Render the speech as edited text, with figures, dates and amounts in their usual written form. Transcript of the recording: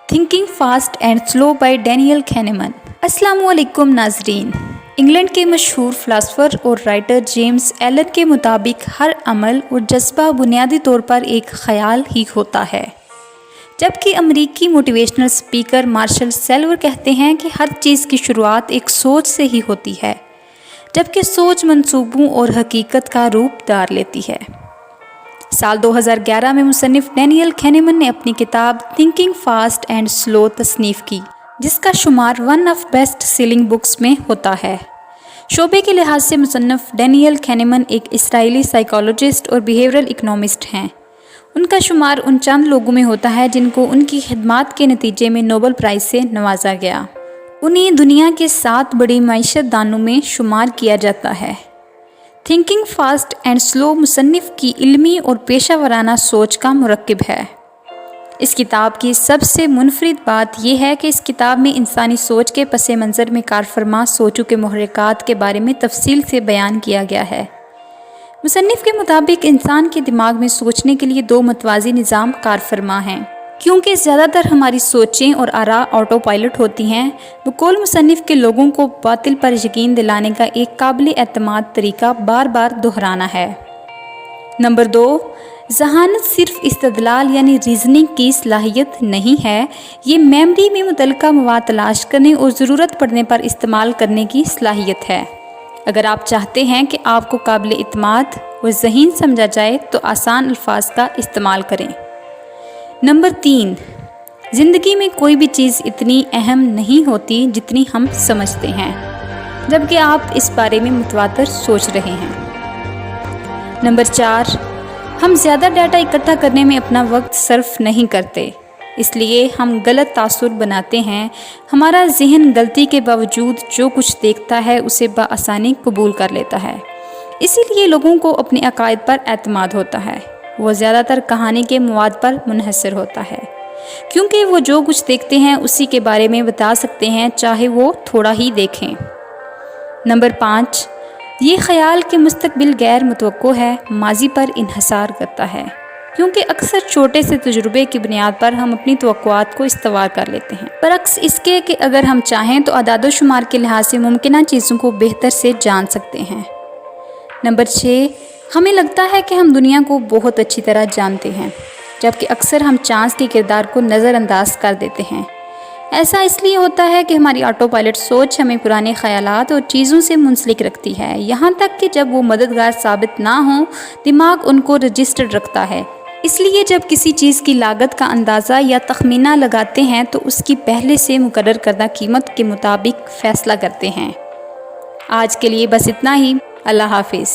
Thinking fast and slow by Daniel Kahneman. السلام علیکم ناظرین۔ انگلینڈ کے مشہور فلاسفر اور رائٹر جیمز ایلن کے مطابق ہر عمل اور جذبہ بنیادی طور پر ایک خیال ہی ہوتا ہے، جبکہ امریکی موٹیویشنل اسپیکر مارشل سیلور کہتے ہیں کہ ہر چیز کی شروعات ایک سوچ سے ہی ہوتی ہے، جبکہ سوچ منصوبوں اور حقیقت کا روپ دار لیتی ہے۔ سال 2011 میں مصنف ڈینیل کینیمن نے اپنی کتاب تھنکنگ فاسٹ اینڈ سلو تصنیف کی، جس کا شمار one of best selling books میں ہوتا ہے۔ شعبے کے لحاظ سے مصنف ڈینیل کینیمن ایک اسرائیلی سائیکالوجسٹ اور بیہیورل اکنامسٹ ہیں۔ ان کا شمار ان چند لوگوں میں ہوتا ہے جن کو ان کی خدمات کے نتیجے میں نوبل پرائز سے نوازا گیا۔ انہیں دنیا کے 7 بڑی معیشت دانوں میں شمار کیا جاتا ہے۔ تھنکنگ فاسٹ اینڈ سلو مصنف کی علمی اور پیشہ ورانہ سوچ کا مرکب ہے۔ اس کتاب کی سب سے منفرد بات یہ ہے کہ اس کتاب میں انسانی سوچ کے پس منظر میں کارفرما سوچوں کے محرکات کے بارے میں تفصیل سے بیان کیا گیا ہے۔ مصنف کے مطابق انسان کے دماغ میں سوچنے کے لیے 2 متوازی نظام کارفرما ہیں۔ کیونکہ زیادہ تر ہماری سوچیں اور آراء آٹو پائلٹ ہوتی ہیں، بقول مصنف کے لوگوں کو باطل پر یقین دلانے کا ایک قابل اعتماد طریقہ بار بار دہرانا ہے۔ نمبر 2، ذہانت صرف استدلال یعنی ریزننگ کی صلاحیت نہیں ہے، یہ میموری میں متعلقہ مواد تلاش کرنے اور ضرورت پڑنے پر استعمال کرنے کی صلاحیت ہے۔ اگر آپ چاہتے ہیں کہ آپ کو قابل اعتماد اور ذہین سمجھا جائے تو آسان الفاظ کا استعمال کریں۔ نمبر 3، زندگی میں کوئی بھی چیز اتنی اہم نہیں ہوتی جتنی ہم سمجھتے ہیں، جبکہ آپ اس بارے میں متواتر سوچ رہے ہیں۔ نمبر 4، ہم زیادہ ڈیٹا اکٹھا کرنے میں اپنا وقت صرف نہیں کرتے، اس لیے ہم غلط تاثر بناتے ہیں۔ ہمارا ذہن غلطی کے باوجود جو کچھ دیکھتا ہے اسے بآسانی قبول کر لیتا ہے، اسی لیے لوگوں کو اپنے عقائد پر اعتماد ہوتا ہے۔ وہ زیادہ تر کہانی کے مواد پر منحصر ہوتا ہے، کیونکہ وہ جو کچھ دیکھتے ہیں اسی کے بارے میں بتا سکتے ہیں، چاہے وہ تھوڑا ہی دیکھیں۔ نمبر 5، یہ خیال کہ مستقبل غیر متوقع ہے، ماضی پر انحصار کرتا ہے، کیونکہ اکثر چھوٹے سے تجربے کی بنیاد پر ہم اپنی توقعات کو استوار کر لیتے ہیں، برعکس اس کے کہ اگر ہم چاہیں تو اعداد و شمار کے لحاظ سے ممکنہ چیزوں کو بہتر سے جان سکتے ہیں۔ نمبر 6، ہمیں لگتا ہے کہ ہم دنیا کو بہت اچھی طرح جانتے ہیں، جبکہ اکثر ہم چانس کے کردار کو نظر انداز کر دیتے ہیں۔ ایسا اس لیے ہوتا ہے کہ ہماری آٹو پائلٹ سوچ ہمیں پرانے خیالات اور چیزوں سے منسلک رکھتی ہے، یہاں تک کہ جب وہ مددگار ثابت نہ ہوں، دماغ ان کو رجسٹرڈ رکھتا ہے۔ اس لیے جب کسی چیز کی لاگت کا اندازہ یا تخمینہ لگاتے ہیں تو اس کی پہلے سے مقرر کردہ قیمت کے مطابق فیصلہ کرتے ہیں۔ آج کے لیے بس اتنا ہی۔ اللہ حافظ۔